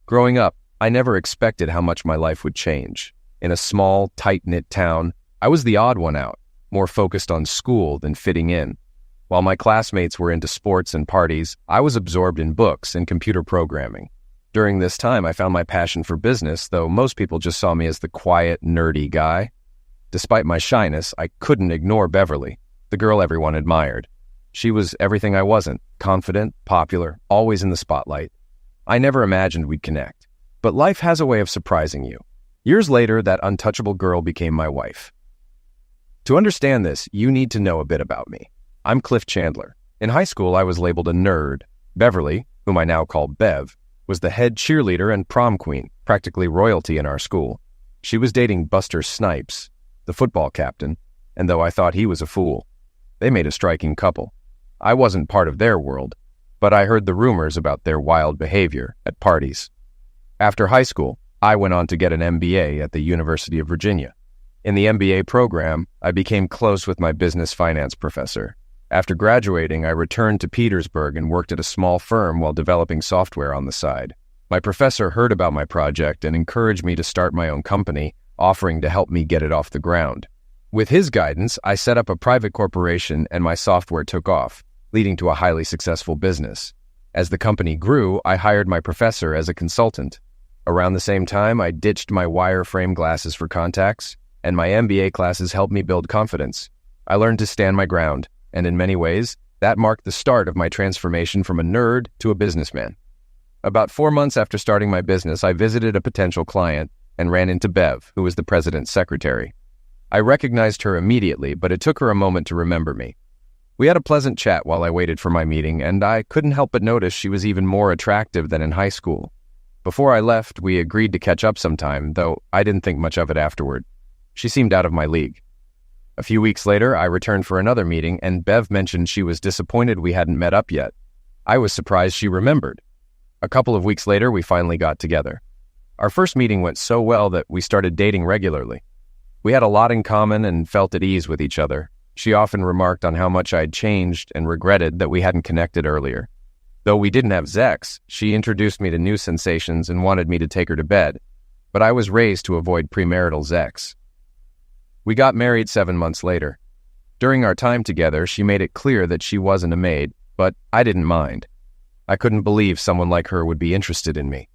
Growing up, I never expected how much my life would change. In a small, tight-knit town, I was the odd one out, more focused on school than fitting in. While my classmates were into sports and parties, I was absorbed in books and computer programming. During this time, I found my passion for business, though most people just saw me as the quiet, nerdy guy. Despite my shyness, I couldn't ignore Beverly, the girl everyone admired. She was everything I wasn't: confident, popular, always in the spotlight. I never imagined we'd connect. But life has a way of surprising you. Years later, that untouchable girl became my wife. To understand this, you need to know a bit about me. I'm Cliff Chandler. In high school, I was labeled a nerd. Beverly, whom I now call Bev, was the head cheerleader and prom queen, practically royalty in our school. She was dating Buster Snipes, the football captain, and though I thought he was a fool, they made a striking couple. I wasn't part of their world, but I heard the rumors about their wild behavior at parties. After high school, I went on to get an MBA at the University of Virginia. In the MBA program, I became close with my business finance professor. After graduating, I returned to Petersburg and worked at a small firm while developing software on the side. My professor heard about my project and encouraged me to start my own company, offering to help me get it off the ground. With his guidance, I set up a private corporation and my software took off, leading to a highly successful business. As the company grew, I hired my professor as a consultant. Around the same time, I ditched my wireframe glasses for contacts, and my MBA classes helped me build confidence. I learned to stand my ground, and in many ways, that marked the start of my transformation from a nerd to a businessman. About 4 months after starting my business, I visited a potential client and ran into Bev, who was the president's secretary. I recognized her immediately, but it took her a moment to remember me. We had a pleasant chat while I waited for my meeting, and I couldn't help but notice she was even more attractive than in high school. Before I left, we agreed to catch up sometime, though I didn't think much of it afterward. She seemed out of my league. A few weeks later, I returned for another meeting, and Bev mentioned she was disappointed we hadn't met up yet. I was surprised she remembered. A couple of weeks later, we finally got together. Our first meeting went so well that we started dating regularly. We had a lot in common and felt at ease with each other. She often remarked on how much I'd changed and regretted that we hadn't connected earlier. Though we didn't have sex, she introduced me to new sensations and wanted me to take her to bed, but I was raised to avoid premarital sex. We got married 7 months later. During our time together, she made it clear that she wasn't a maid, but I didn't mind. I couldn't believe someone like her would be interested in me.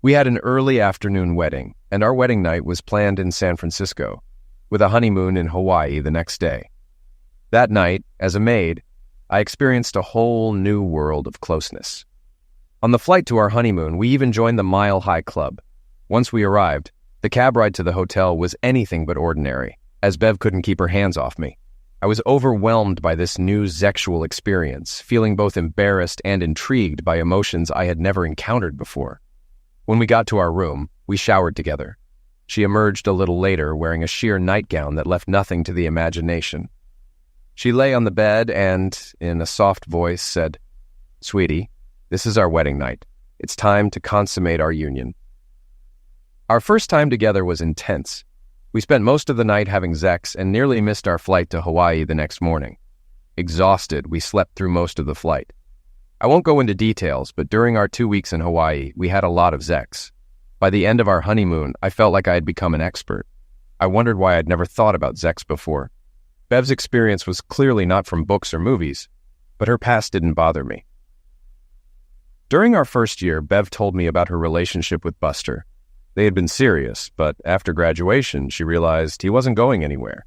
We had an early afternoon wedding, and our wedding night was planned in San Francisco, with a honeymoon in Hawaii the next day. That night, as a maid, I experienced a whole new world of closeness. On the flight to our honeymoon, we even joined the Mile High Club. Once we arrived, the cab ride to the hotel was anything but ordinary, as Bev couldn't keep her hands off me. I was overwhelmed by this new sexual experience, feeling both embarrassed and intrigued by emotions I had never encountered before. When we got to our room, we showered together. She emerged a little later wearing a sheer nightgown that left nothing to the imagination. She lay on the bed and, in a soft voice, said, "Sweetie, this is our wedding night. It's time to consummate our union." Our first time together was intense. We spent most of the night having sex and nearly missed our flight to Hawaii the next morning. Exhausted, we slept through most of the flight. I won't go into details, but during our 2 weeks in Hawaii, we had a lot of sex. By the end of our honeymoon, I felt like I had become an expert. I wondered why I'd never thought about sex before. Bev's experience was clearly not from books or movies, but her past didn't bother me. During our first year, Bev told me about her relationship with Buster. They had been serious, but after graduation, she realized he wasn't going anywhere.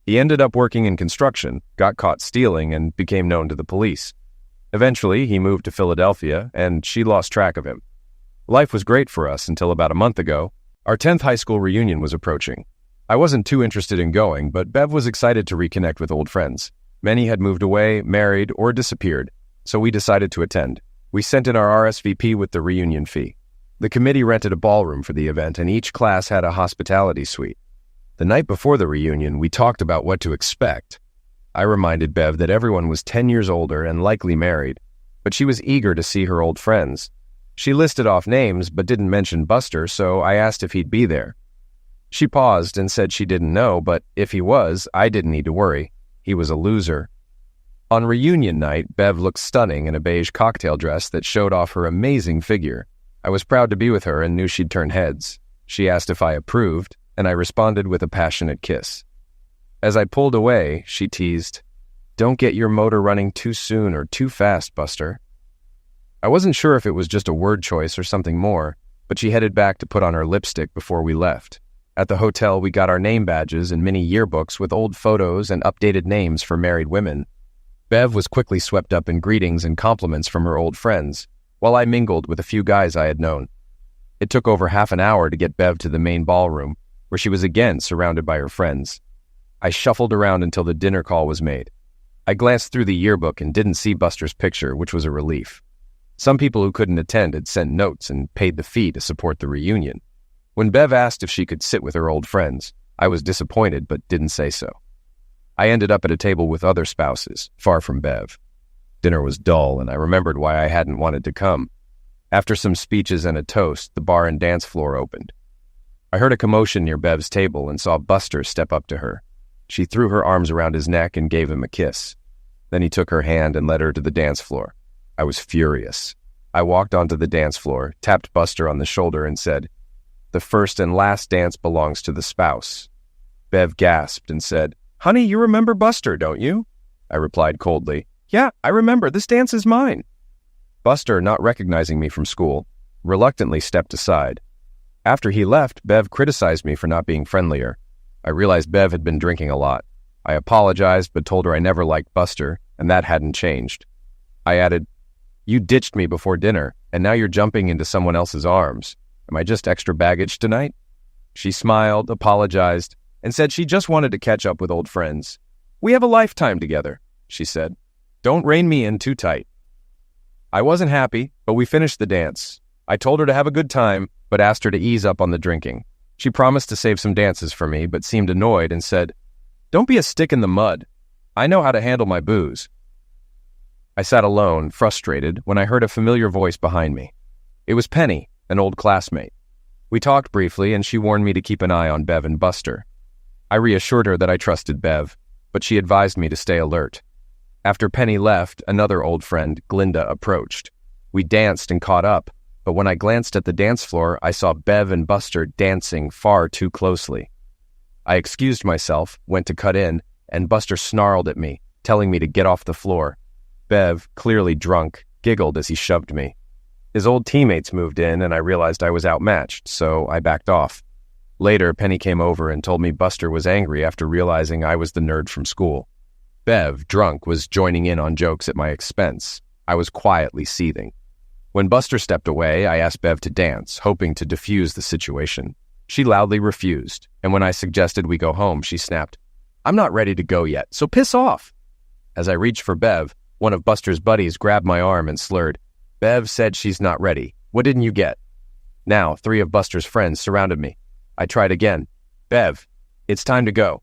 He ended up working in construction, got caught stealing, and became known to the police. Eventually, he moved to Philadelphia, and she lost track of him. Life was great for us until about a month ago. Our 10th high school reunion was approaching. I wasn't too interested in going, but Bev was excited to reconnect with old friends. Many had moved away, married, or disappeared, so we decided to attend. We sent in our RSVP with the reunion fee. The committee rented a ballroom for the event, and each class had a hospitality suite. The night before the reunion, we talked about what to expect. I reminded Bev that everyone was 10 years older and likely married, but she was eager to see her old friends. She listed off names but didn't mention Buster, so I asked if he'd be there. She paused and said she didn't know, but if he was, I didn't need to worry. He was a loser. On reunion night, Bev looked stunning in a beige cocktail dress that showed off her amazing figure. I was proud to be with her and knew she'd turn heads. She asked if I approved, and I responded with a passionate kiss. As I pulled away, she teased, "Don't get your motor running too soon or too fast, Buster." I wasn't sure if it was just a word choice or something more, but she headed back to put on her lipstick before we left. At the hotel, we got our name badges and mini yearbooks with old photos and updated names for married women. Bev was quickly swept up in greetings and compliments from her old friends, while I mingled with a few guys I had known. It took over half an hour to get Bev to the main ballroom, where she was again surrounded by her friends. I shuffled around until the dinner call was made. I glanced through the yearbook and didn't see Buster's picture, which was a relief. Some people who couldn't attend had sent notes and paid the fee to support the reunion. When Bev asked if she could sit with her old friends, I was disappointed but didn't say so. I ended up at a table with other spouses, far from Bev. Dinner was dull, and I remembered why I hadn't wanted to come. After some speeches and a toast, the bar and dance floor opened. I heard a commotion near Bev's table and saw Buster step up to her. She threw her arms around his neck and gave him a kiss. Then he took her hand and led her to the dance floor. I was furious. I walked onto the dance floor, tapped Buster on the shoulder, and said, "The first and last dance belongs to the spouse." Bev gasped and said, "Honey, you remember Buster, don't you?" I replied coldly, "Yeah, I remember. This dance is mine." Buster, not recognizing me from school, reluctantly stepped aside. After he left, Bev criticized me for not being friendlier. I realized Bev had been drinking a lot. I apologized, but told her I never liked Buster, and that hadn't changed. I added, "You ditched me before dinner, and now you're jumping into someone else's arms. Am I just extra baggage tonight?" She smiled, apologized, and said she just wanted to catch up with old friends. "We have a lifetime together," she said. "Don't rein me in too tight." I wasn't happy, but we finished the dance. I told her to have a good time, but asked her to ease up on the drinking. She promised to save some dances for me, but seemed annoyed and said, "Don't be a stick in the mud. I know how to handle my booze." I sat alone, frustrated, when I heard a familiar voice behind me. It was Penny, an old classmate. We talked briefly, and she warned me to keep an eye on Bev and Buster. I reassured her that I trusted Bev, but she advised me to stay alert. After Penny left, another old friend, Glinda, approached. We danced and caught up, but when I glanced at the dance floor, I saw Bev and Buster dancing far too closely. I excused myself, went to cut in, and Buster snarled at me, telling me to get off the floor. Bev, clearly drunk, giggled as he shoved me. His old teammates moved in, and I realized I was outmatched, so I backed off. Later, Penny came over and told me Buster was angry after realizing I was the nerd from school. Bev, drunk, was joining in on jokes at my expense. I was quietly seething. When Buster stepped away, I asked Bev to dance, hoping to defuse the situation. She loudly refused, and when I suggested we go home, she snapped, "I'm not ready to go yet, so piss off." As I reached for Bev, one of Buster's buddies grabbed my arm and slurred, "Bev said she's not ready. What didn't you get?" Now, 3 of Buster's friends surrounded me. I tried again. "Bev, it's time to go."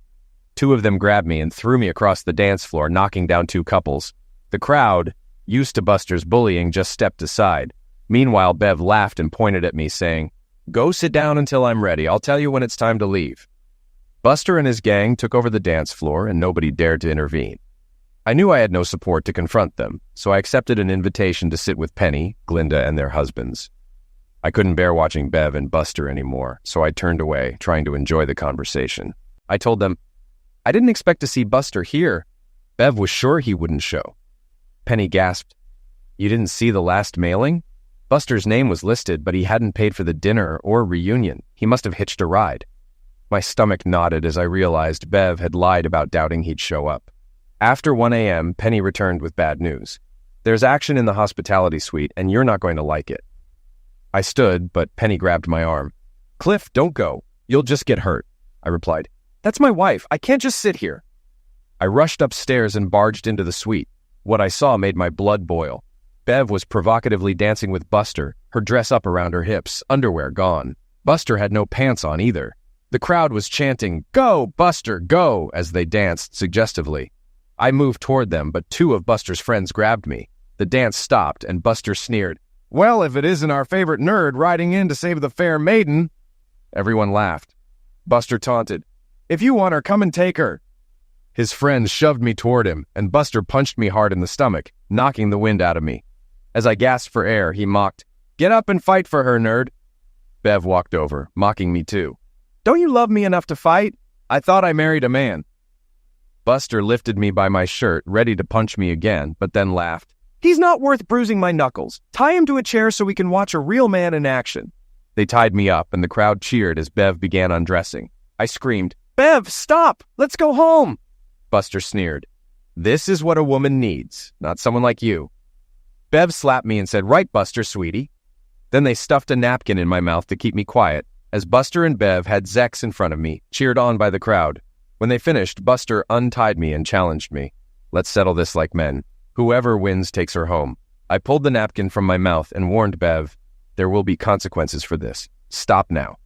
2 of them grabbed me and threw me across the dance floor, knocking down 2 couples. The crowd, used to Buster's bullying, just stepped aside. Meanwhile, Bev laughed and pointed at me, saying, "Go sit down until I'm ready. I'll tell you when it's time to leave." Buster and his gang took over the dance floor, and nobody dared to intervene. I knew I had no support to confront them, so I accepted an invitation to sit with Penny, Glinda, and their husbands. I couldn't bear watching Bev and Buster anymore, so I turned away, trying to enjoy the conversation. I told them, "I didn't expect to see Buster here. Bev was sure he wouldn't show." Penny gasped, "You didn't see the last mailing? Buster's name was listed, but he hadn't paid for the dinner or reunion. He must have hitched a ride." My stomach knotted as I realized Bev had lied about doubting he'd show up. After 1 a.m., Penny returned with bad news. "There's action in the hospitality suite, and you're not going to like it." I stood, but Penny grabbed my arm. "Cliff, don't go. You'll just get hurt," I replied. "That's my wife. I can't just sit here." I rushed upstairs and barged into the suite. What I saw made my blood boil. Bev was provocatively dancing with Buster, her dress up around her hips, underwear gone. Buster had no pants on either. The crowd was chanting, "Go, Buster, go," as they danced suggestively. I moved toward them, but 2 of Buster's friends grabbed me. The dance stopped, and Buster sneered, "Well, if it isn't our favorite nerd riding in to save the fair maiden." Everyone laughed. Buster taunted, "If you want her, come and take her." His friends shoved me toward him, and Buster punched me hard in the stomach, knocking the wind out of me. As I gasped for air, he mocked, Get up and fight for her, nerd. Bev walked over, mocking me too. Don't you love me enough to fight? I thought I married a man. Buster lifted me by my shirt, ready to punch me again, but then laughed. He's not worth bruising my knuckles. Tie him to a chair so we can watch a real man in action. They tied me up, and the crowd cheered as Bev began undressing. I screamed, Bev, stop! Let's go home! Buster sneered. This is what a woman needs, not someone like you. Bev slapped me and said, Right, Buster, sweetie. Then they stuffed a napkin in my mouth to keep me quiet, as Buster and Bev had Zex in front of me, cheered on by the crowd. When they finished, Buster untied me and challenged me. Let's settle this like men. Whoever wins takes her home. I pulled the napkin from my mouth and warned Bev, there will be consequences for this. Stop now.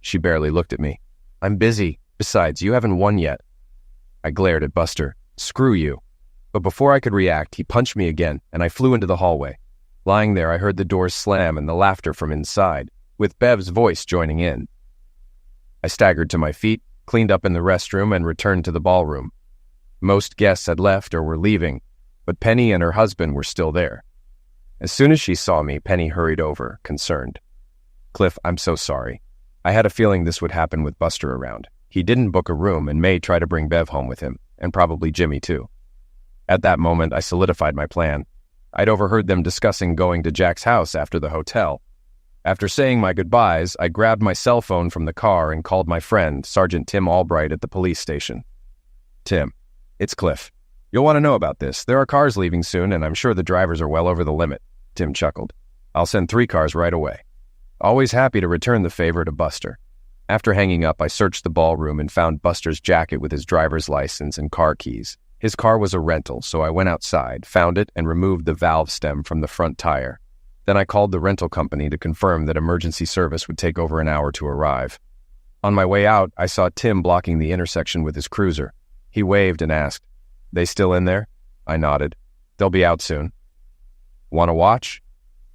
She barely looked at me. I'm busy. Besides, you haven't won yet. I glared at Buster. Screw you. But before I could react, he punched me again, and I flew into the hallway. Lying there, I heard the doors slam and the laughter from inside, with Bev's voice joining in. I staggered to my feet, cleaned up in the restroom, and returned to the ballroom. Most guests had left or were leaving, but Penny and her husband were still there. As soon as she saw me, Penny hurried over, concerned. Cliff, I'm so sorry. I had a feeling this would happen with Buster around. He didn't book a room and may try to bring Bev home with him, and probably Jimmy too. At that moment, I solidified my plan. I'd overheard them discussing going to Jack's house after the hotel. After saying my goodbyes, I grabbed my cell phone from the car and called my friend, Sergeant Tim Albright at the police station. Tim, it's Cliff. You'll want to know about this. There are cars leaving soon, and I'm sure the drivers are well over the limit. Tim chuckled. I'll send 3 cars right away. Always happy to return the favor to Buster. After hanging up, I searched the ballroom and found Buster's jacket with his driver's license and car keys. His car was a rental, so I went outside, found it, and removed the valve stem from the front tire. Then I called the rental company to confirm that emergency service would take over an hour to arrive. On my way out, I saw Tim blocking the intersection with his cruiser. He waved and asked, They still in there? I nodded. They'll be out soon. Want to watch?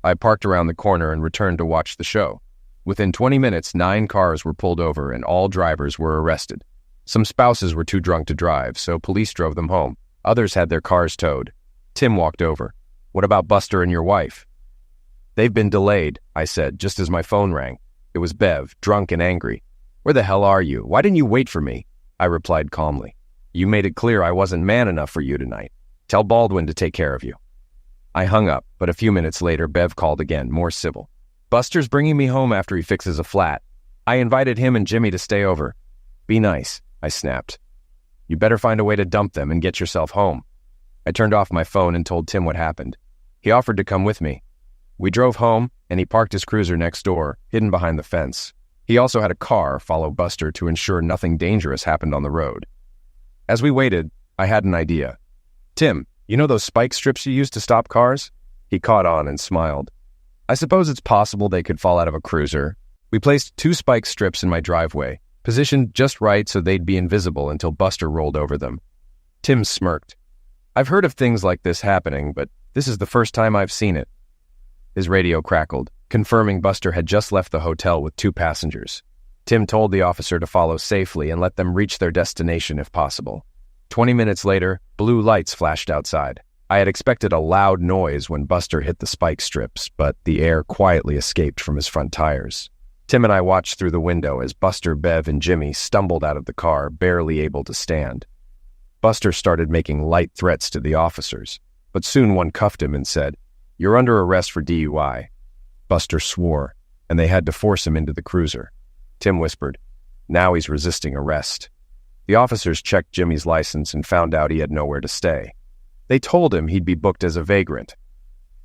I parked around the corner and returned to watch the show. Within 20 minutes, 9 cars were pulled over and all drivers were arrested. Some spouses were too drunk to drive, so police drove them home. Others had their cars towed. Tim walked over. What about Buster and your wife? They've been delayed, I said, just as my phone rang. It was Bev, drunk and angry. Where the hell are you? Why didn't you wait for me? I replied calmly. You made it clear I wasn't man enough for you tonight. Tell Baldwin to take care of you. I hung up, but a few minutes later, Bev called again, more civil. Buster's bringing me home after he fixes a flat. I invited him and Jimmy to stay over. Be nice, I snapped. You better find a way to dump them and get yourself home. I turned off my phone and told Tim what happened. He offered to come with me. We drove home, and he parked his cruiser next door, hidden behind the fence. He also had a car follow Buster to ensure nothing dangerous happened on the road. As we waited, I had an idea. Tim, you know those spike strips you use to stop cars? He caught on and smiled. I suppose it's possible they could fall out of a cruiser. We placed 2 spike strips in my driveway, positioned just right so they'd be invisible until Buster rolled over them. Tim smirked. I've heard of things like this happening, but this is the first time I've seen it. His radio crackled, confirming Buster had just left the hotel with 2 passengers. Tim told the officer to follow safely and let them reach their destination if possible. 20 minutes later, blue lights flashed outside. I had expected a loud noise when Buster hit the spike strips, but the air quietly escaped from his front tires. Tim and I watched through the window as Buster, Bev, and Jimmy stumbled out of the car, barely able to stand. Buster started making light threats to the officers, but soon one cuffed him and said, You're under arrest for DUI. Buster swore, and they had to force him into the cruiser. Tim whispered, Now he's resisting arrest. The officers checked Jimmy's license and found out he had nowhere to stay. They told him he'd be booked as a vagrant.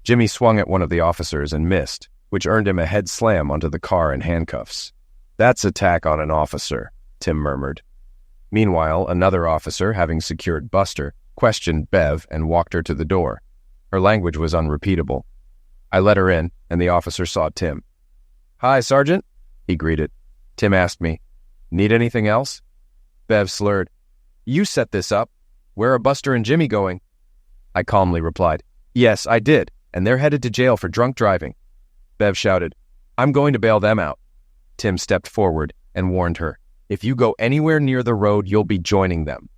Jimmy swung at one of the officers and missed, which earned him a head slam onto the car in handcuffs. That's attack on an officer, Tim murmured. Meanwhile, another officer, having secured Buster, questioned Bev and walked her to the door. Her language was unrepeatable. I let her in, and the officer saw Tim. Hi, Sergeant, he greeted. Tim asked me, Need anything else? Bev slurred, You set this up. Where are Buster and Jimmy going? I calmly replied, Yes, I did, and they're headed to jail for drunk driving. Bev shouted, I'm going to bail them out. Tim stepped forward and warned her, If you go anywhere near the road, you'll be joining them.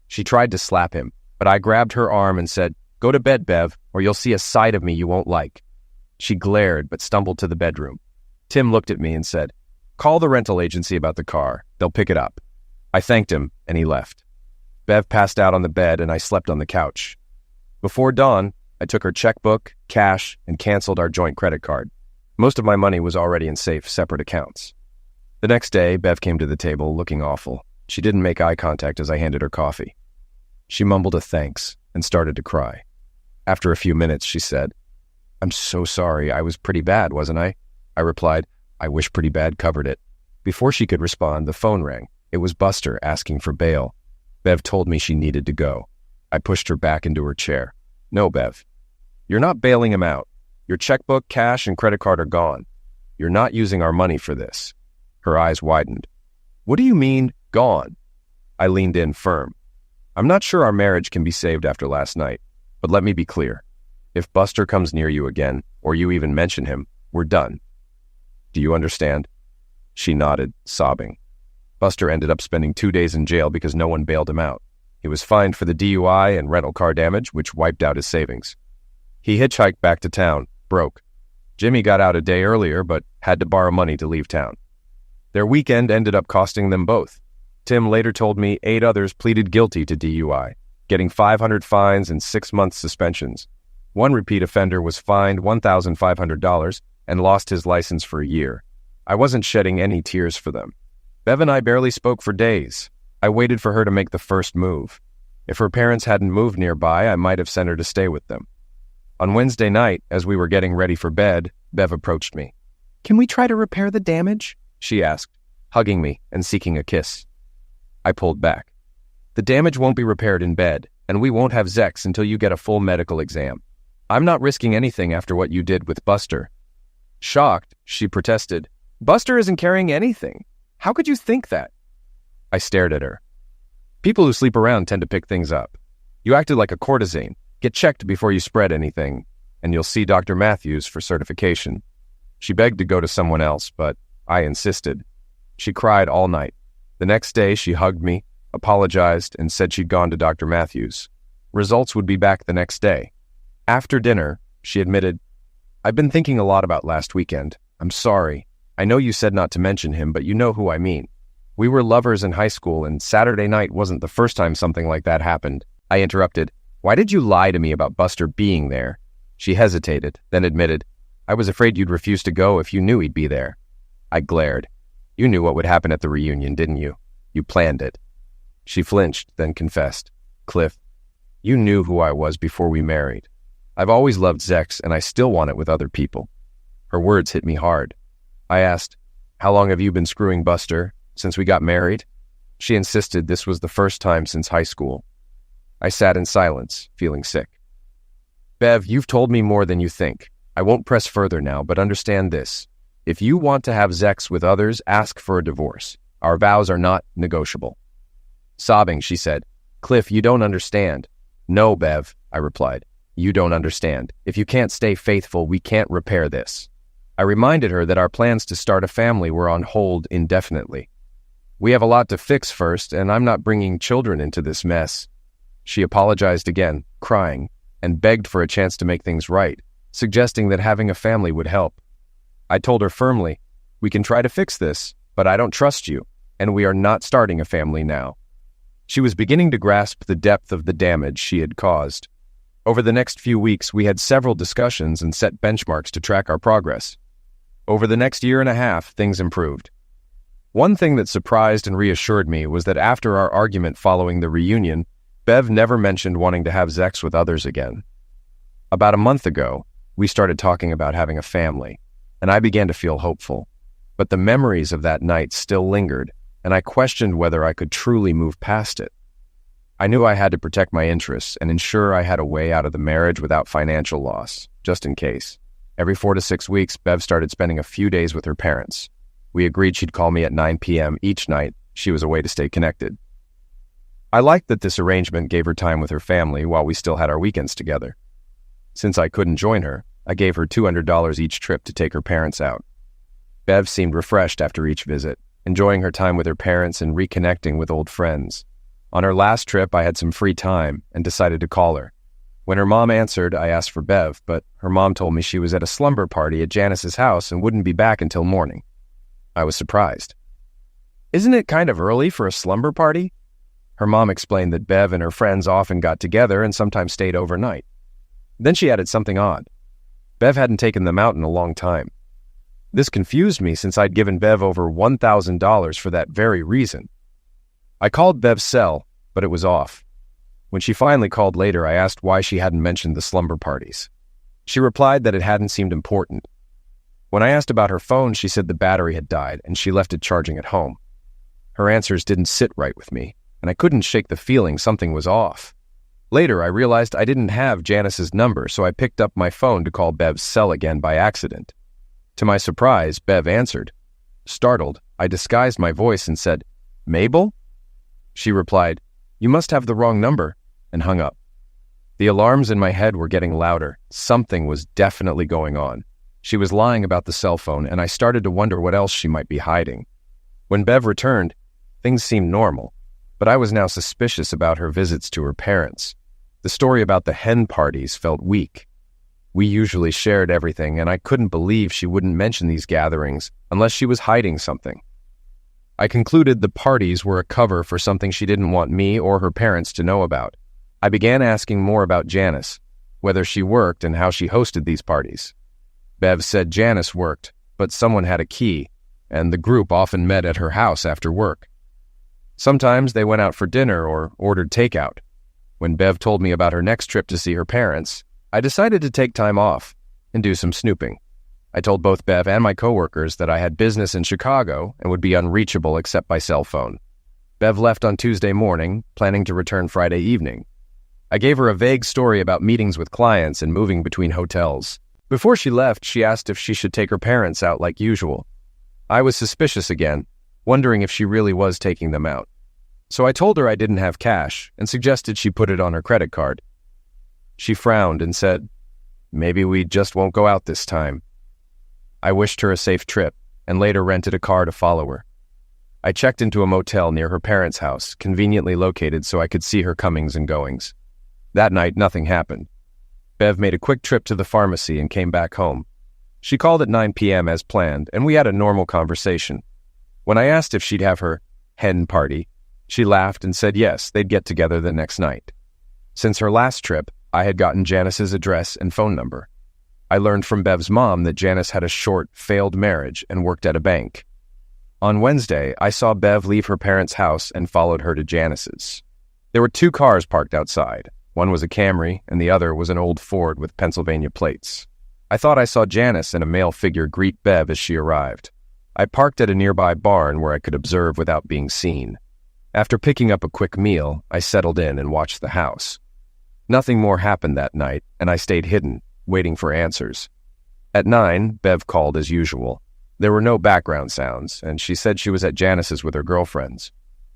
She tried to slap him, but I grabbed her arm and said, Go to bed, Bev, or you'll see a side of me you won't like. She glared but stumbled to the bedroom. Tim looked at me and said, "Call the rental agency about the car. They'll pick it up." I thanked him, and he left. Bev passed out on the bed, and I slept on the couch. Before dawn, I took her checkbook, cash, and canceled our joint credit card. Most of my money was already in safe, separate accounts. The next day, Bev came to the table looking awful. She didn't make eye contact as I handed her coffee. She mumbled a thanks and started to cry. After a few minutes, she said, "I'm so sorry. I was pretty bad, wasn't I?" I replied, "I wish pretty bad covered it." Before she could respond, the phone rang. It was Buster asking for bail. Bev told me she needed to go. I pushed her back into her chair. "No, Bev. You're not bailing him out. Your checkbook, cash, and credit card are gone. You're not using our money for this." Her eyes widened. "What do you mean, gone?" I leaned in firm. "I'm not sure our marriage can be saved after last night, but let me be clear. If Buster comes near you again, or you even mention him, we're done. Do you understand?" She nodded, sobbing. Buster ended up spending 2 days in jail because no one bailed him out. He was fined for the DUI and rental car damage, which wiped out his savings. He hitchhiked back to town, broke. Jimmy got out a day earlier, but had to borrow money to leave town. Their weekend ended up costing them both. Tim later told me 8 others pleaded guilty to DUI, getting 500 fines and 6-month suspensions. One repeat offender was fined $1,500 and lost his license for a year. I wasn't shedding any tears for them. Bev and I barely spoke for days. I waited for her to make the first move. If her parents hadn't moved nearby, I might have sent her to stay with them. On Wednesday night, as we were getting ready for bed, Bev approached me. "Can we try to repair the damage?" she asked, hugging me and seeking a kiss. I pulled back. "The damage won't be repaired in bed, and we won't have Zex until you get a full medical exam. I'm not risking anything after what you did with Buster." Shocked, she protested, "Buster isn't carrying anything. How could you think that?" I stared at her. "People who sleep around tend to pick things up. You acted like a courtesan. Get checked before you spread anything, and you'll see Dr. Matthews for certification." She begged to go to someone else, but I insisted. She cried all night. The next day, she hugged me, apologized, and said she'd gone to Dr. Matthews. Results would be back the next day. After dinner, she admitted, "I've been thinking a lot about last weekend. I'm sorry. I know you said not to mention him, but you know who I mean. We were lovers in high school, and Saturday night wasn't the first time something like that happened." I interrupted, "Why did you lie to me about Buster being there?" She hesitated, then admitted, "I was afraid you'd refuse to go if you knew he'd be there." I glared. "You knew what would happen at the reunion, didn't you? You planned it." She flinched, then confessed, "Cliff, you knew who I was before we married. I've always loved Zex, and I still want it with other people." Her words hit me hard. I asked, "How long have you been screwing Buster? Since we got married?" She insisted this was the first time since high school. I sat in silence, feeling sick. "Bev, you've told me more than you think. I won't press further now, but understand this. If you want to have Zex with others, ask for a divorce. Our vows are not negotiable." Sobbing, she said, "Cliff, you don't understand." "No, Bev," I replied. "You don't understand. If you can't stay faithful, we can't repair this." I reminded her that our plans to start a family were on hold indefinitely. "We have a lot to fix first, and I'm not bringing children into this mess." She apologized again, crying, and begged for a chance to make things right, suggesting that having a family would help. I told her firmly, "We can try to fix this, but I don't trust you, and we are not starting a family now." She was beginning to grasp the depth of the damage she had caused. Over the next few weeks, we had several discussions and set benchmarks to track our progress. Over the next year and a half, things improved. One thing that surprised and reassured me was that after our argument following the reunion, Bev never mentioned wanting to have Zex with others again. About a month ago, we started talking about having a family, and I began to feel hopeful. But the memories of that night still lingered, and I questioned whether I could truly move past it. I knew I had to protect my interests and ensure I had a way out of the marriage without financial loss, just in case. Every 4 to 6 weeks, Bev started spending a few days with her parents. We agreed she'd call me at 9 p.m. each night. She was a way to stay connected. I liked that this arrangement gave her time with her family while we still had our weekends together. Since I couldn't join her, I gave her $200 each trip to take her parents out. Bev seemed refreshed after each visit, enjoying her time with her parents and reconnecting with old friends. On her last trip, I had some free time and decided to call her. When her mom answered, I asked for Bev, but her mom told me she was at a slumber party at Janice's house and wouldn't be back until morning. I was surprised. "Isn't it kind of early for a slumber party?" Her mom explained that Bev and her friends often got together and sometimes stayed overnight. Then she added something odd. Bev hadn't taken them out in a long time. This confused me since I'd given Bev over $1,000 for that very reason. I called Bev's cell, but it was off. When she finally called later, I asked why she hadn't mentioned the slumber parties. She replied that it hadn't seemed important. When I asked about her phone, she said the battery had died and she left it charging at home. Her answers didn't sit right with me, and I couldn't shake the feeling something was off. Later, I realized I didn't have Janice's number, so I picked up my phone to call Bev's cell again by accident. To my surprise, Bev answered. Startled, I disguised my voice and said, "Mabel?" She replied, "You must have the wrong number," and hung up. The alarms in my head were getting louder. Something was definitely going on. She was lying about the cell phone, and I started to wonder what else she might be hiding. When Bev returned, things seemed normal, but I was now suspicious about her visits to her parents. The story about the hen parties felt weak. We usually shared everything, and I couldn't believe she wouldn't mention these gatherings unless she was hiding something. I concluded the parties were a cover for something she didn't want me or her parents to know about. I began asking more about Janice, whether she worked and how she hosted these parties. Bev said Janice worked, but someone had a key, and the group often met at her house after work. Sometimes they went out for dinner or ordered takeout. When Bev told me about her next trip to see her parents, I decided to take time off and do some snooping. I told both Bev and my coworkers that I had business in Chicago and would be unreachable except by cell phone. Bev left on Tuesday morning, planning to return Friday evening. I gave her a vague story about meetings with clients and moving between hotels. Before she left, she asked if she should take her parents out like usual. I was suspicious again, wondering if she really was taking them out. So I told her I didn't have cash and suggested she put it on her credit card. She frowned and said, "Maybe we just won't go out this time." I wished her a safe trip and later rented a car to follow her. I checked into a motel near her parents' house, conveniently located so I could see her comings and goings. That night, nothing happened. Bev made a quick trip to the pharmacy and came back home. She called at 9 p.m. as planned, and we had a normal conversation. When I asked if she'd have her hen party, she laughed and said yes, they'd get together the next night. Since her last trip, I had gotten Janice's address and phone number. I learned from Bev's mom that Janice had a short, failed marriage and worked at a bank. On Wednesday, I saw Bev leave her parents' house and followed her to Janice's. There were 2 cars parked outside. One was a Camry, and the other was an old Ford with Pennsylvania plates. I thought I saw Janice and a male figure greet Bev as she arrived. I parked at a nearby barn where I could observe without being seen. After picking up a quick meal, I settled in and watched the house. Nothing more happened that night, and I stayed hidden, waiting for answers. At 9, Bev called as usual. There were no background sounds, and she said she was at Janice's with her girlfriends.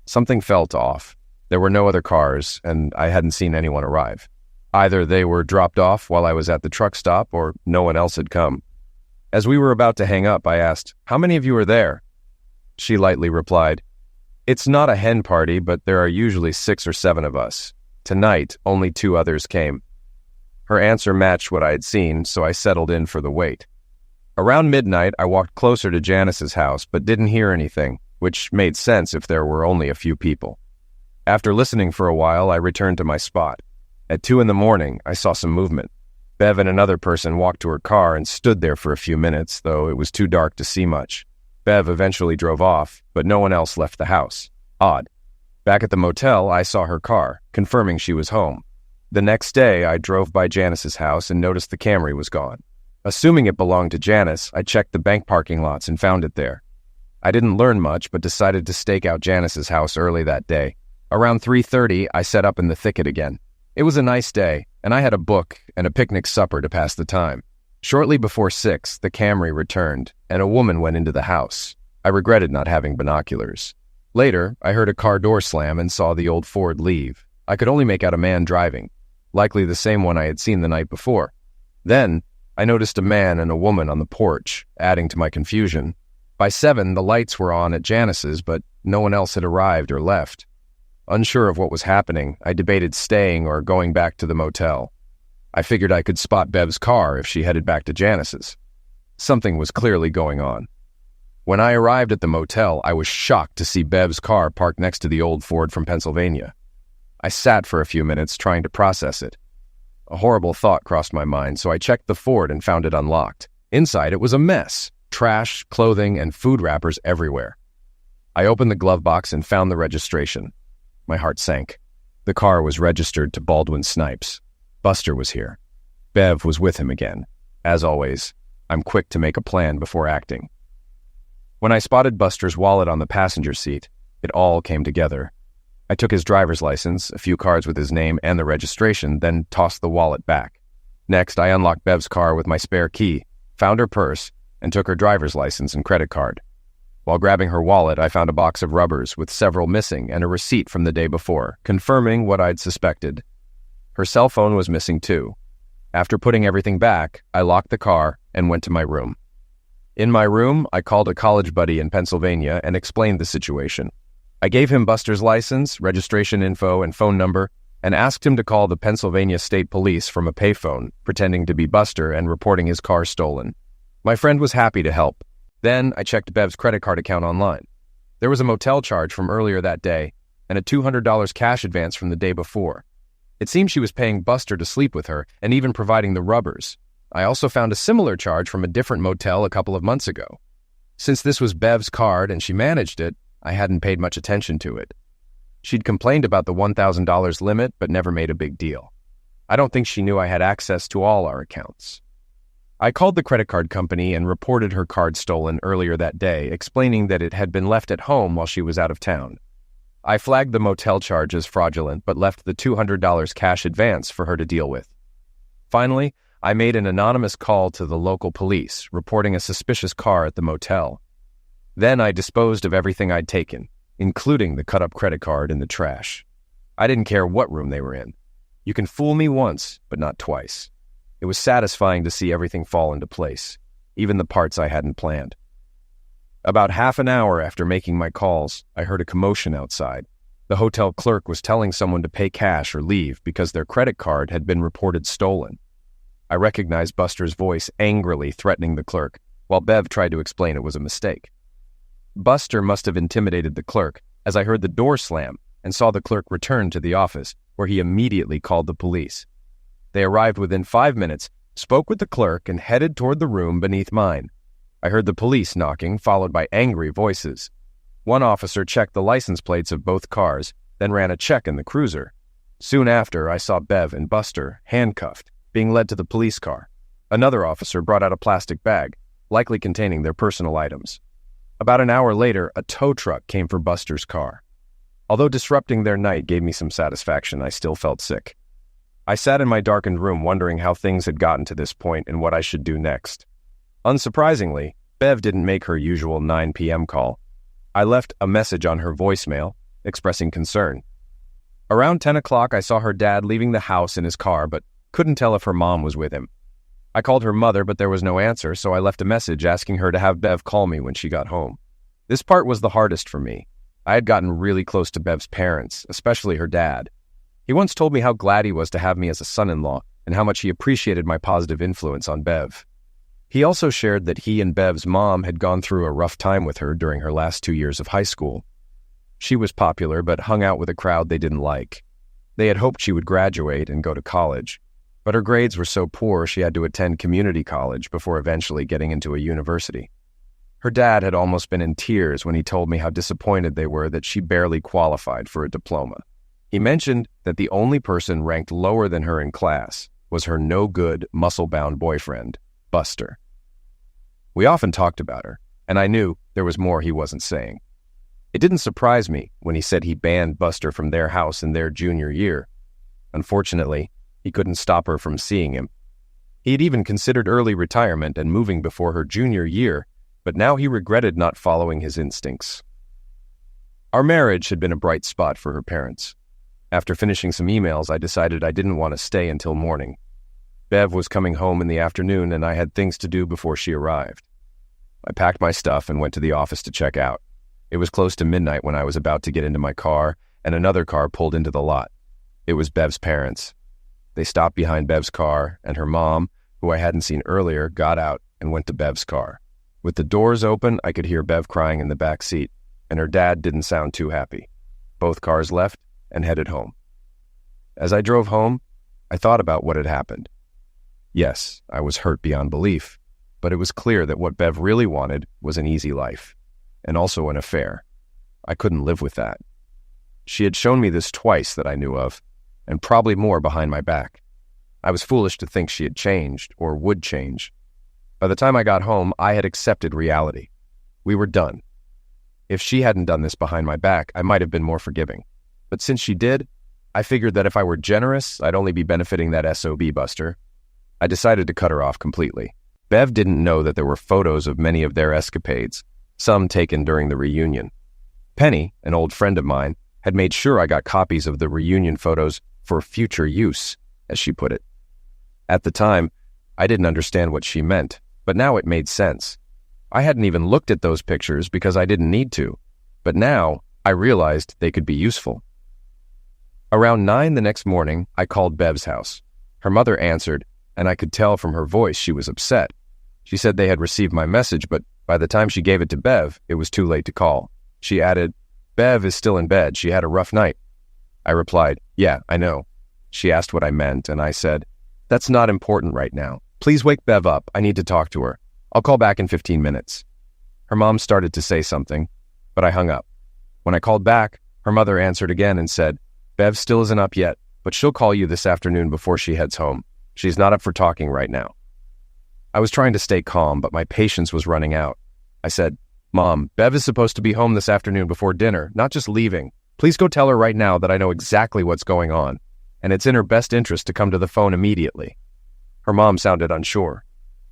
Something felt off. There were no other cars, and I hadn't seen anyone arrive. Either they were dropped off while I was at the truck stop, or no one else had come. As we were about to hang up, I asked, "How many of you are there?" She lightly replied, "It's not a hen party, but there are usually 6 or 7 of us. Tonight, only 2 others came." Her answer matched what I had seen, so I settled in for the wait. Around midnight, I walked closer to Janice's house, but didn't hear anything, which made sense if there were only a few people. After listening for a while, I returned to my spot. At 2 in the morning, I saw some movement. Bev and another person walked to her car and stood there for a few minutes, though it was too dark to see much. Bev eventually drove off, but no one else left the house. Odd. Back at the motel, I saw her car, confirming she was home. The next day, I drove by Janice's house and noticed the Camry was gone. Assuming it belonged to Janice, I checked the bank parking lots and found it there. I didn't learn much, but decided to stake out Janice's house early that day. Around 3:30, I set up in the thicket again. It was a nice day, and I had a book and a picnic supper to pass the time. Shortly before 6, the Camry returned, and a woman went into the house. I regretted not having binoculars. Later, I heard a car door slam and saw the old Ford leave. I could only make out a man driving, likely the same one I had seen the night before. Then, I noticed a man and a woman on the porch, adding to my confusion. By 7, the lights were on at Janice's, but no one else had arrived or left. Unsure of what was happening, I debated staying or going back to the motel. I figured I could spot Bev's car if she headed back to Janice's. Something was clearly going on. When I arrived at the motel, I was shocked to see Bev's car parked next to the old Ford from Pennsylvania. I sat for a few minutes trying to process it. A horrible thought crossed my mind, so I checked the Ford and found it unlocked. Inside, it was a mess. Trash, clothing, and food wrappers everywhere. I opened the glove box and found the registration. My heart sank. The car was registered to Baldwin Snipes. Buster was here. Bev was with him again. As always, I'm quick to make a plan before acting. When I spotted Buster's wallet on the passenger seat, it all came together. I took his driver's license, a few cards with his name and the registration, then tossed the wallet back. Next, I unlocked Bev's car with my spare key, found her purse, and took her driver's license and credit card. While grabbing her wallet, I found a box of rubbers with several missing and a receipt from the day before, confirming what I'd suspected. Her cell phone was missing too. After putting everything back, I locked the car and went to my room. In my room, I called a college buddy in Pennsylvania and explained the situation. I gave him Buster's license, registration info, and phone number, and asked him to call the Pennsylvania State Police from a payphone, pretending to be Buster and reporting his car stolen. My friend was happy to help. Then I checked Bev's credit card account online. There was a motel charge from earlier that day and a $200 cash advance from the day before. It seemed she was paying Buster to sleep with her and even providing the rubbers. I also found a similar charge from a different motel a couple of months ago. Since this was Bev's card and she managed it, I hadn't paid much attention to it. She'd complained about the $1,000 limit but never made a big deal. I don't think she knew I had access to all our accounts. I called the credit card company and reported her card stolen earlier that day, explaining that it had been left at home while she was out of town. I flagged the motel charge as fraudulent but left the $200 cash advance for her to deal with. Finally, I made an anonymous call to the local police, reporting a suspicious car at the motel. Then I disposed of everything I'd taken, including the cut-up credit card in the trash. I didn't care what room they were in. You can fool me once, but not twice. It was satisfying to see everything fall into place, even the parts I hadn't planned. About half an hour after making my calls, I heard a commotion outside. The hotel clerk was telling someone to pay cash or leave because their credit card had been reported stolen. I recognized Buster's voice angrily threatening the clerk, while Bev tried to explain it was a mistake. Buster must have intimidated the clerk, as I heard the door slam and saw the clerk return to the office, where he immediately called the police. They arrived within 5 minutes, spoke with the clerk, and headed toward the room beneath mine. I heard the police knocking, followed by angry voices. One officer checked the license plates of both cars, then ran a check in the cruiser. Soon after, I saw Bev and Buster, handcuffed, being led to the police car. Another officer brought out a plastic bag, likely containing their personal items. About an hour later, a tow truck came for Buster's car. Although disrupting their night gave me some satisfaction, I still felt sick. I sat in my darkened room wondering how things had gotten to this point and what I should do next. Unsurprisingly, Bev didn't make her usual 9 p.m. call. I left a message on her voicemail, expressing concern. Around 10 o'clock, I saw her dad leaving the house in his car, but couldn't tell if her mom was with him. I called her mother, but there was no answer, so I left a message asking her to have Bev call me when she got home. This part was the hardest for me. I had gotten really close to Bev's parents, especially her dad. He once told me how glad he was to have me as a son-in-law and how much he appreciated my positive influence on Bev. He also shared that he and Bev's mom had gone through a rough time with her during her last 2 years of high school. She was popular but hung out with a crowd they didn't like. They had hoped she would graduate and go to college, but her grades were so poor she had to attend community college before eventually getting into a university. Her dad had almost been in tears when he told me how disappointed they were that she barely qualified for a diploma. He mentioned that the only person ranked lower than her in class was her no-good, muscle-bound boyfriend, Buster. We often talked about her, and I knew there was more he wasn't saying. It didn't surprise me when he said he banned Buster from their house in their junior year. Unfortunately, he couldn't stop her from seeing him. He had even considered early retirement and moving before her junior year, but now he regretted not following his instincts. Our marriage had been a bright spot for her parents. After finishing some emails, I decided I didn't want to stay until morning. Bev was coming home in the afternoon, and I had things to do before she arrived. I packed my stuff and went to the office to check out. It was close to midnight when I was about to get into my car, and another car pulled into the lot. It was Bev's parents. They stopped behind Bev's car, and her mom, who I hadn't seen earlier, got out and went to Bev's car. With the doors open, I could hear Bev crying in the back seat, and her dad didn't sound too happy. Both cars left and headed home. As I drove home, I thought about what had happened. Yes, I was hurt beyond belief, but it was clear that what Bev really wanted was an easy life, and also an affair. I couldn't live with that. She had shown me this twice that I knew of, and probably more behind my back. I was foolish to think she had changed, or would change. By the time I got home, I had accepted reality. We were done. If she hadn't done this behind my back, I might have been more forgiving. But since she did, I figured that if I were generous, I'd only be benefiting that SOB buster. I decided to cut her off completely. Bev didn't know that there were photos of many of their escapades, some taken during the reunion. Penny, an old friend of mine, had made sure I got copies of the reunion photos for future use, as she put it. At the time, I didn't understand what she meant, but now it made sense. I hadn't even looked at those pictures because I didn't need to, but now I realized they could be useful. Around 9 the next morning, I called Bev's house. Her mother answered, and I could tell from her voice she was upset. She said they had received my message, but by the time she gave it to Bev, it was too late to call. She added, "Bev is still in bed. She had a rough night." I replied, "Yeah, I know." She asked what I meant, and I said, "That's not important right now. Please wake Bev up. I need to talk to her. I'll call back in 15 minutes. Her mom started to say something, but I hung up. When I called back, her mother answered again and said, "Bev still isn't up yet, but she'll call you this afternoon before she heads home. She's not up for talking right now." I was trying to stay calm, but my patience was running out. I said, "Mom, Bev is supposed to be home this afternoon before dinner, not just leaving. Please go tell her right now that I know exactly what's going on, and it's in her best interest to come to the phone immediately." Her mom sounded unsure.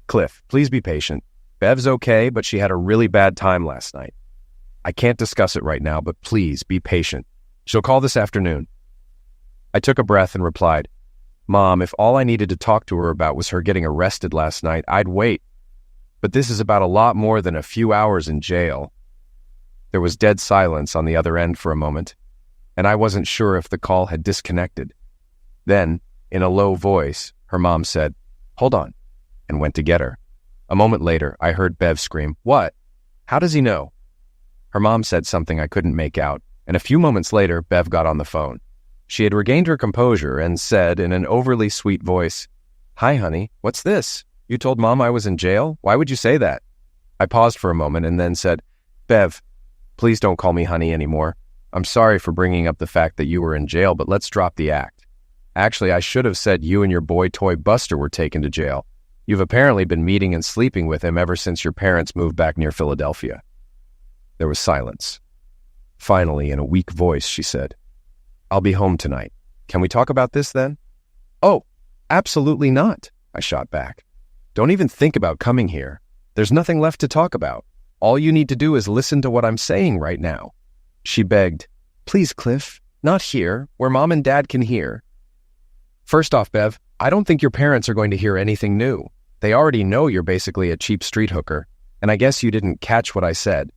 "Cliff, please be patient. Bev's okay, but she had a really bad time last night. I can't discuss it right now, but please be patient. She'll call this afternoon." I took a breath and replied, "Mom, if all I needed to talk to her about was her getting arrested last night, I'd wait. But this is about a lot more than a few hours in jail." There was dead silence on the other end for a moment, and I wasn't sure if the call had disconnected. Then, in a low voice, her mom said, "Hold on," and went to get her. A moment later, I heard Bev scream, "What? How does he know?" Her mom said something I couldn't make out, and a few moments later, Bev got on the phone. She had regained her composure and said in an overly sweet voice, "Hi, honey, what's this? You told Mom I was in jail? Why would you say that?" I paused for a moment and then said, "Bev, please don't call me honey anymore. I'm sorry for bringing up the fact that you were in jail, but let's drop the act. Actually, I should have said you and your boy toy Buster were taken to jail. You've apparently been meeting and sleeping with him ever since your parents moved back near Philadelphia." There was silence. Finally, in a weak voice, she said, "I'll be home tonight. Can we talk about this then?" "Oh, absolutely not," I shot back. "Don't even think about coming here. There's nothing left to talk about. All you need to do is listen to what I'm saying right now." She begged, "Please, Cliff, not here, where Mom and Dad can hear." "First off, Bev, I don't think your parents are going to hear anything new. They already know you're basically a cheap street hooker, and I guess you didn't catch what I said.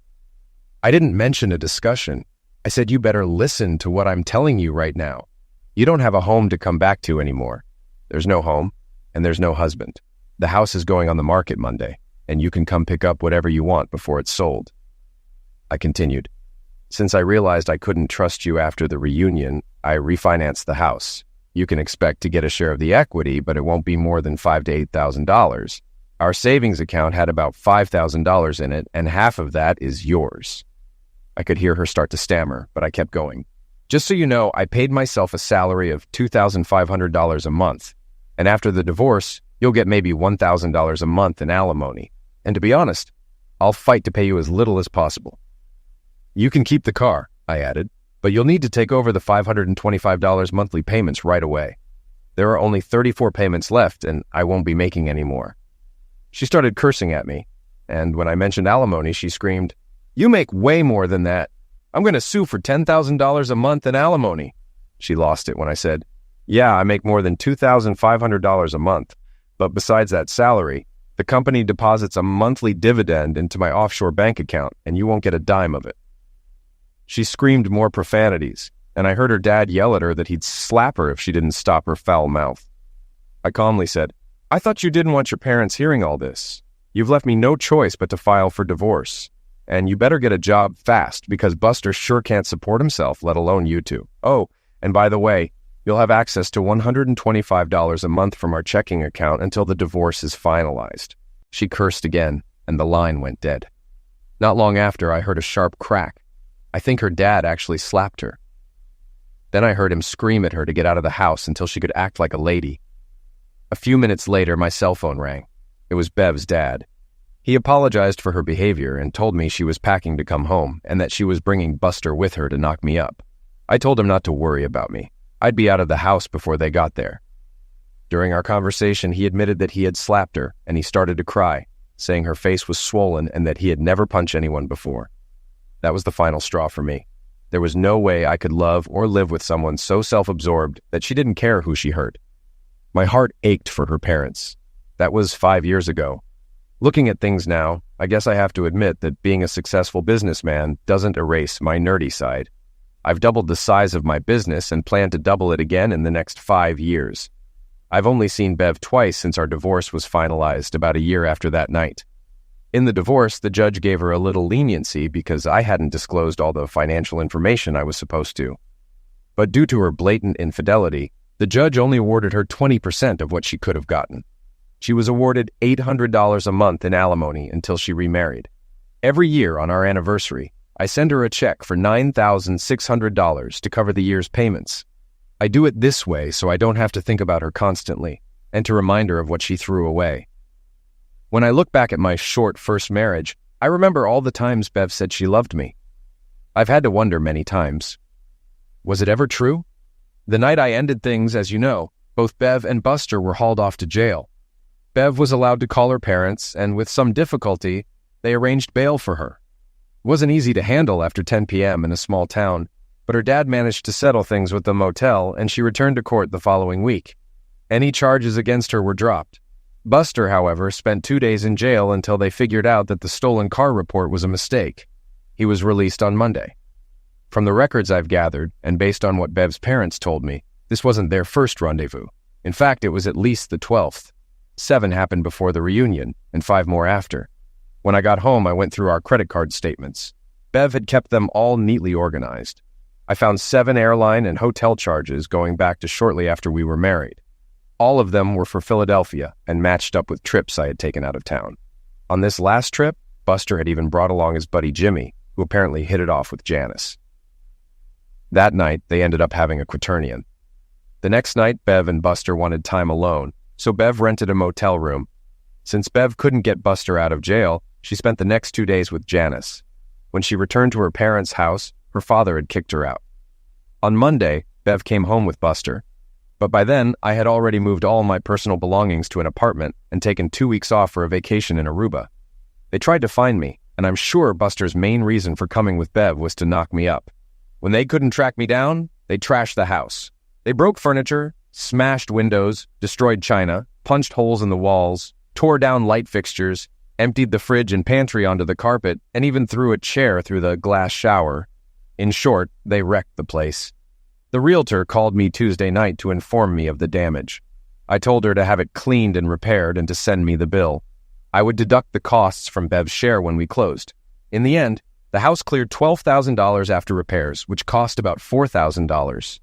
I didn't mention a discussion. I said you better listen to what I'm telling you right now. You don't have a home to come back to anymore. There's no home, and there's no husband. The house is going on the market Monday, and you can come pick up whatever you want before it's sold." I continued, "Since I realized I couldn't trust you after the reunion, I refinanced the house. You can expect to get a share of the equity, but it won't be more than $5,000 to $8,000. Our savings account had about $5,000 in it, and half of that is yours." I could hear her start to stammer, but I kept going. "Just so you know, I paid myself a salary of $2,500 a month, and after the divorce, you'll get maybe $1,000 a month in alimony. And to be honest, I'll fight to pay you as little as possible. You can keep the car," I added, "but you'll need to take over the $525 monthly payments right away. There are only 34 payments left, and I won't be making any more." She started cursing at me, and when I mentioned alimony, she screamed, "You make way more than that. I'm going to sue for $10,000 a month in alimony." She lost it when I said, "Yeah, I make more than $2,500 a month, but besides that salary, the company deposits a monthly dividend into my offshore bank account, and you won't get a dime of it." She screamed more profanities, and I heard her dad yell at her that he'd slap her if she didn't stop her foul mouth. I calmly said, "I thought you didn't want your parents hearing all this. You've left me no choice but to file for divorce. And you better get a job fast because Buster sure can't support himself, let alone you two. Oh, and by the way, you'll have access to $125 a month from our checking account until the divorce is finalized." She cursed again, and the line went dead. Not long after, I heard a sharp crack. I think her dad actually slapped her. Then I heard him scream at her to get out of the house until she could act like a lady. A few minutes later, my cell phone rang. It was Bev's dad. He apologized for her behavior and told me she was packing to come home and that she was bringing Buster with her to knock me up. I told him not to worry about me. I'd be out of the house before they got there. During our conversation, he admitted that he had slapped her, and he started to cry, saying her face was swollen and that he had never punched anyone before. That was the final straw for me. There was no way I could love or live with someone so self-absorbed that she didn't care who she hurt. My heart ached for her parents. That was 5 years ago. Looking at things now, I guess I have to admit that being a successful businessman doesn't erase my nerdy side. I've doubled the size of my business and plan to double it again in the next 5 years. I've only seen Bev twice since our divorce was finalized about a year after that night. In the divorce, the judge gave her a little leniency because I hadn't disclosed all the financial information I was supposed to. But due to her blatant infidelity, the judge only awarded her 20% of what she could have gotten. She was awarded $800 a month in alimony until she remarried. Every year on our anniversary, I send her a check for $9,600 to cover the year's payments. I do it this way so I don't have to think about her constantly and to remind her of what she threw away. When I look back at my short first marriage, I remember all the times Bev said she loved me. I've had to wonder many times, was it ever true? The night I ended things, as you know, both Bev and Buster were hauled off to jail. Bev was allowed to call her parents, and with some difficulty, they arranged bail for her. It wasn't easy to handle after 10 p.m. in a small town, but her dad managed to settle things with the motel, and she returned to court the following week. Any charges against her were dropped. Buster, however, spent 2 days in jail until they figured out that the stolen car report was a mistake. He was released on Monday. From the records I've gathered, and based on what Bev's parents told me, this wasn't their first rendezvous. In fact, it was at least the 12th. 7 happened before the reunion, and 5 more after. When I got home, I went through our credit card statements. Bev had kept them all neatly organized. I found 7 airline and hotel charges going back to shortly after we were married. All of them were for Philadelphia and matched up with trips I had taken out of town. On this last trip, Buster had even brought along his buddy Jimmy, who apparently hit it off with Janice. That night, they ended up having a quaternion. The next night, Bev and Buster wanted time alone, so Bev rented a motel room. Since Bev couldn't get Buster out of jail, she spent the next 2 days with Janice. When she returned to her parents' house, her father had kicked her out. On Monday, Bev came home with Buster. But by then, I had already moved all my personal belongings to an apartment and taken 2 weeks off for a vacation in Aruba. They tried to find me, and I'm sure Buster's main reason for coming with Bev was to knock me up. When they couldn't track me down, they trashed the house. They broke furniture, smashed windows, destroyed china, punched holes in the walls, tore down light fixtures, emptied the fridge and pantry onto the carpet, and even threw a chair through the glass shower. In short, they wrecked the place. The realtor called me Tuesday night to inform me of the damage. I told her to have it cleaned and repaired and to send me the bill. I would deduct the costs from Bev's share when we closed. In the end, the house cleared $12,000 after repairs, which cost about $4,000.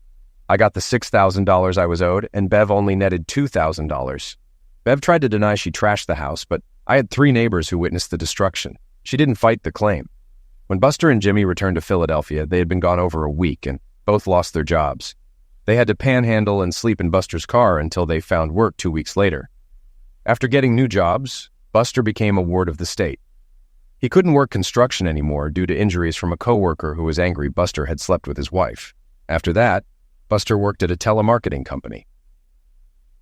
I got the $6,000 I was owed, and Bev only netted $2,000. Bev tried to deny she trashed the house, but I had 3 neighbors who witnessed the destruction. She didn't fight the claim. When Buster and Jimmy returned to Philadelphia, they had been gone over a week, and both lost their jobs. They had to panhandle and sleep in Buster's car until they found work 2 weeks later. After getting new jobs, Buster became a ward of the state. He couldn't work construction anymore due to injuries from a coworker who was angry Buster had slept with his wife. After that, Buster worked at a telemarketing company.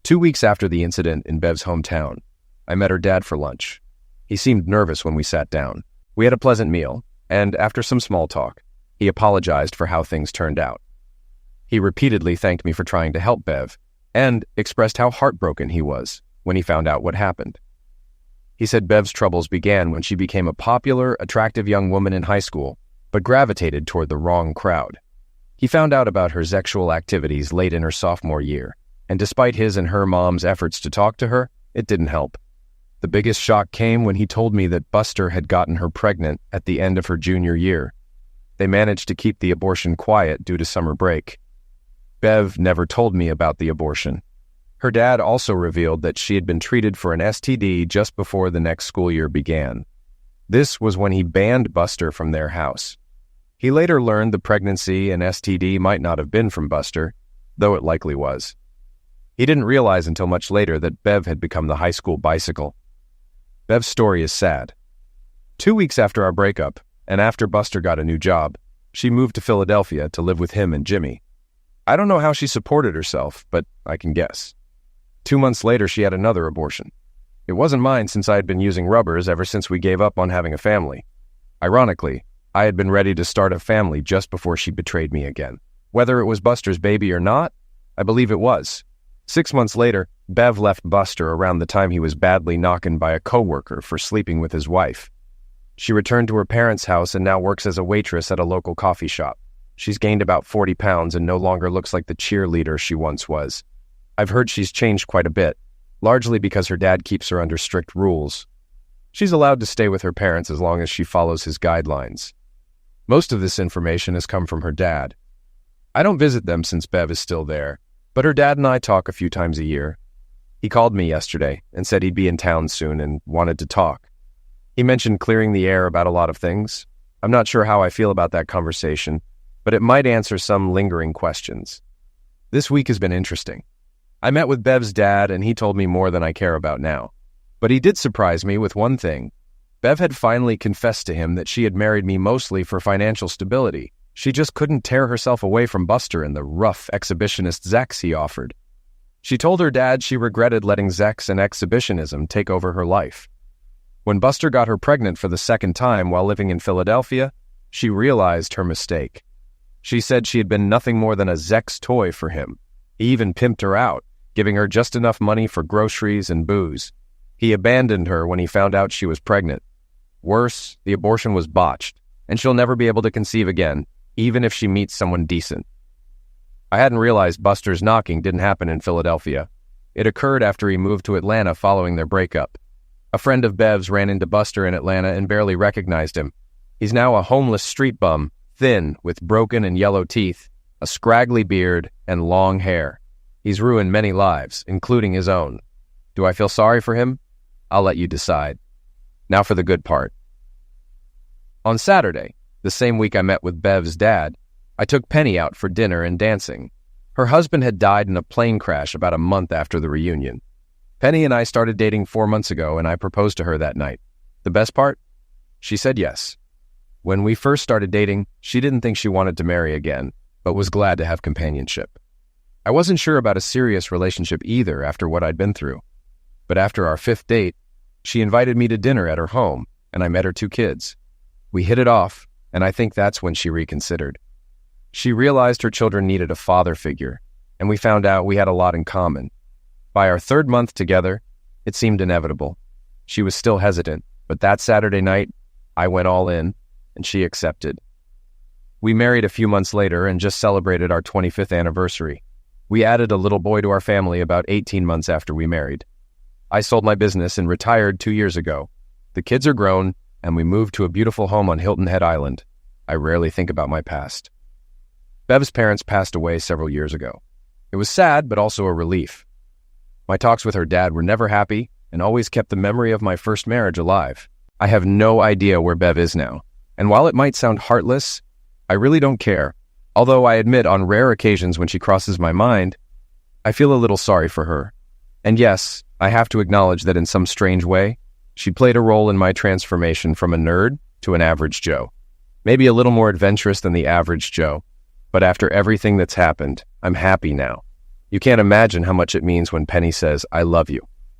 2 weeks after the incident in Bev's hometown, I met her dad for lunch. He seemed nervous when we sat down. We had a pleasant meal, and after some small talk, he apologized for how things turned out. He repeatedly thanked me for trying to help Bev, and expressed how heartbroken he was when he found out what happened. He said Bev's troubles began when she became a popular, attractive young woman in high school, but gravitated toward the wrong crowd. He found out about her sexual activities late in her sophomore year, and despite his and her mom's efforts to talk to her, it didn't help. The biggest shock came when he told me that Buster had gotten her pregnant at the end of her junior year. They managed to keep the abortion quiet due to summer break. Bev never told me about the abortion. Her dad also revealed that she had been treated for an STD just before the next school year began. This was when he banned Buster from their house. He later learned the pregnancy and STD might not have been from Buster, though it likely was. He didn't realize until much later that Bev had become the high school bicycle. Bev's story is sad. 2 weeks after our breakup, and after Buster got a new job, she moved to Philadelphia to live with him and Jimmy. I don't know how she supported herself, but I can guess. 2 months later, she had another abortion. It wasn't mine since I had been using rubbers ever since we gave up on having a family. Ironically, I had been ready to start a family just before she betrayed me again. Whether it was Buster's baby or not, I believe it was. 6 months later, Bev left Buster around the time he was badly knocked by a coworker for sleeping with his wife. She returned to her parents' house and now works as a waitress at a local coffee shop. She's gained about 40 pounds and no longer looks like the cheerleader she once was. I've heard she's changed quite a bit, largely because her dad keeps her under strict rules. She's allowed to stay with her parents as long as she follows his guidelines. Most of this information has come from her dad. I don't visit them since Bev is still there, but her dad and I talk a few times a year. He called me yesterday and said he'd be in town soon and wanted to talk. He mentioned clearing the air about a lot of things. I'm not sure how I feel about that conversation, but it might answer some lingering questions. This week has been interesting. I met with Bev's dad and he told me more than I care about now. But he did surprise me with one thing. Bev had finally confessed to him that she had married me mostly for financial stability. She just couldn't tear herself away from Buster and the rough exhibitionist sex he offered. She told her dad she regretted letting sex and exhibitionism take over her life. When Buster got her pregnant for the second time while living in Philadelphia, she realized her mistake. She said she had been nothing more than a sex toy for him. He even pimped her out, giving her just enough money for groceries and booze. He abandoned her when he found out she was pregnant. Worse, the abortion was botched, and she'll never be able to conceive again, even if she meets someone decent. I hadn't realized Buster's knocking didn't happen in Philadelphia. It occurred after he moved to Atlanta following their breakup. A friend of Bev's ran into Buster in Atlanta and barely recognized him. He's now a homeless street bum, thin, with broken and yellow teeth, a scraggly beard, and long hair. He's ruined many lives, including his own. Do I feel sorry for him? I'll let you decide. Now for the good part. On Saturday, the same week I met with Bev's dad, I took Penny out for dinner and dancing. Her husband had died in a plane crash about a month after the reunion. Penny and I started dating 4 months ago, and I proposed to her that night. The best part? She said yes. When we first started dating, she didn't think she wanted to marry again, but was glad to have companionship. I wasn't sure about a serious relationship either after what I'd been through. But after our 5th date, she invited me to dinner at her home, and I met her 2 kids. We hit it off, and I think that's when she reconsidered. She realized her children needed a father figure, and we found out we had a lot in common. By our 3rd month together, it seemed inevitable. She was still hesitant, but that Saturday night, I went all in, and she accepted. We married a few months later and just celebrated our 25th anniversary. We added a little boy to our family about 18 months after we married. I sold my business and retired 2 years ago. The kids are grown, and we moved to a beautiful home on Hilton Head Island. I rarely think about my past. Bev's parents passed away several years ago. It was sad, but also a relief. My talks with her dad were never happy and always kept the memory of my first marriage alive. I have no idea where Bev is now, and while it might sound heartless, I really don't care. Although I admit on rare occasions when she crosses my mind, I feel a little sorry for her. And yes, I have to acknowledge that in some strange way, she played a role in my transformation from a nerd to an average Joe. Maybe a little more adventurous than the average Joe, but after everything that's happened, I'm happy now. You can't imagine how much it means when Penny says, "I love you."